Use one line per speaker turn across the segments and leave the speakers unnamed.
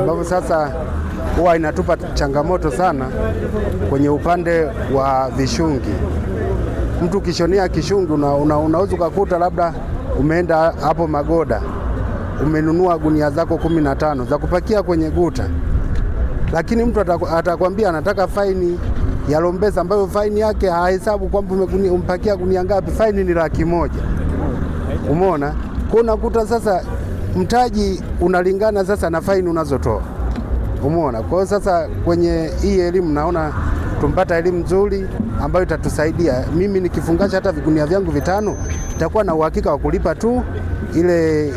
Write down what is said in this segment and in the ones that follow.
ambapo sasa huwa inatupa changamoto sana kwenye upande wa vishungi. Mtu ukishonea kishungi unaweza ukakuta labda umeenda hapo Magoda, umenunua gunia zako 15 za kupakia kwenye guta, lakini mtu atakwambia anataka faini ya lombesa ambayo faini yake hahesabu kwamba umempakia gunia ngapi. Faini ni Laki1. Umeona? Kwa unakuta sasa mtaji unalingana sasa na faini unazotoa. Umeona? Kwa hiyo sasa kwenye hii elimu naona tumpata elimu nzuri ambayo itatusaidia. Mimi nikifungasha hata vigunia vyangu 5 nitakuwa na uhakika wa kulipa tu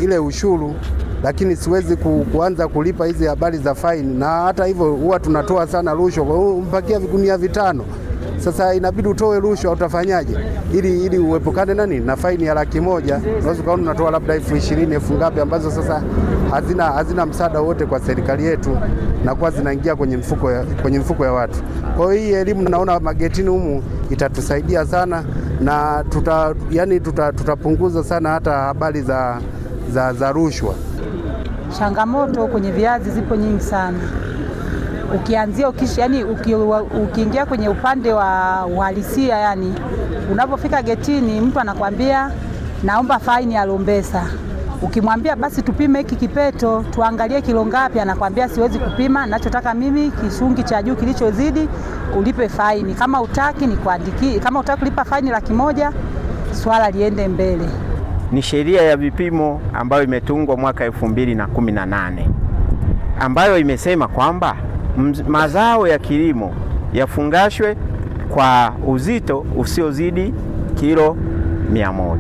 ile ushuru, lakini siwezi kuanza kulipa hizi habari za faini. Na hata hivyo huwa tunatoa sana rushwa. Kwa hiyo umpakia vigunia 5, sasa inabidi utoe rushwa, utafanyaje ili uepukane na faini ya Laki1? Unaweza kuona unatoa labda 20,000 elfu ngapi, ambazo sasa hazina msaada wote kwa serikali yetu na kwa zinaingia kwenye mfuko ya watu. Kwa hiyo hii elimu naona magetini humu itatusaidia sana, na tutapunguza sana hata habari za rushwa.
Changamoto kwenye viazi zipo nyingi sana. Ukianzia ukiingia kwenye upande wa uhalisia, unapofika getini mtu anakwambia naomba faini ya lombesa. Ukimwambia basi tupime hiki kipeto tuangalie kilo ngapi, anakwambia siwezi kupima, ninachotaka mimi kishungi cha juu kilichozidi ulipe faini. Kama utaki nikuandikie, kama utaki kulipa faini Laki1, swala liende mbele.
Ni sheria ya vipimo ambayo imetungwa mwaka 2018 ambayo imesema kwamba mazao ya kilimo yafungashwe kwa uzito usiozidi kilo 100,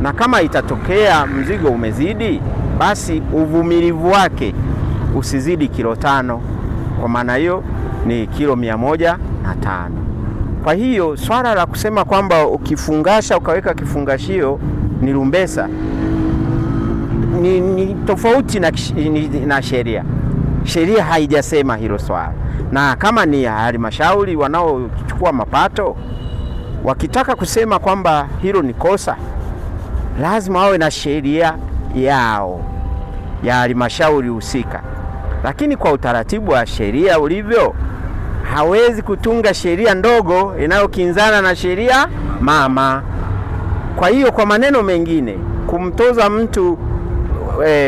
na kama itatokea mzigo umezidi, basi uvumilivu wake usizidi kilo 5. Kwa maana hiyo ni kilo 105. Kwa hiyo swala la kusema kwamba ukifungasha ukaweka kifungashio ni lumbesa ni tofauti na sheria. Sheria haijasema hilo swala, na kama ni halmashauri wanaochukua mapato wakitaka kusema kwamba hilo ni kosa, lazima wawe na sheria yao ya halmashauri husika. Lakini kwa utaratibu wa sheria ulivyo, hawezi kutunga sheria ndogo inayokinzana na sheria mama. Kwa hiyo kwa maneno mengine, kumtoza mtu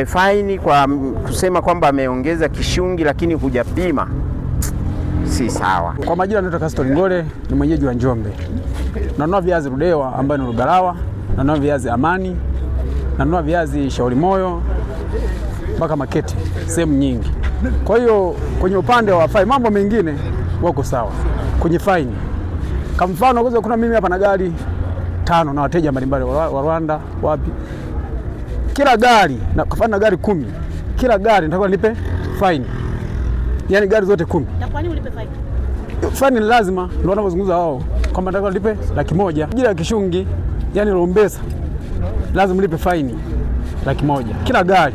faini kwa kusema kwamba ameongeza kishungi lakini hujapima si sawa.
Kwa majina naitwa Kastori Ngole, ni mwenyeji wa Njombe. Nanunua viazi Ludewa ambayo ni Lugalawa, nanunua viazi Amani, nanunua viazi Shauri Moyo mpaka Makete, sehemu nyingi. Kwa hiyo kwenye upande wa faini mambo mengine wako sawa. Kwenye faini, kama mfano kuna mimi hapa na gari 5 na wateja mbalimbali wa Rwanda wapi, kila gari na kufanya gari 10, kila gari nitakuwa nilipe faini, yani gari zote 10.
Na kwa nini ulipe faini?
Faini lazima, ndio wanazungumza wao kwamba nitakuwa nilipe Laki1. Jira ya kishungi, yani lombesa, lazima nilipe faini Laki1 kila gari,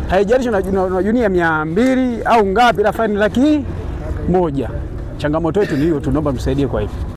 haijalishi na junia 200 au ngapi, la faini Laki1. Changamoto yetu ni hiyo, tunaomba msaidie kwa hiyo.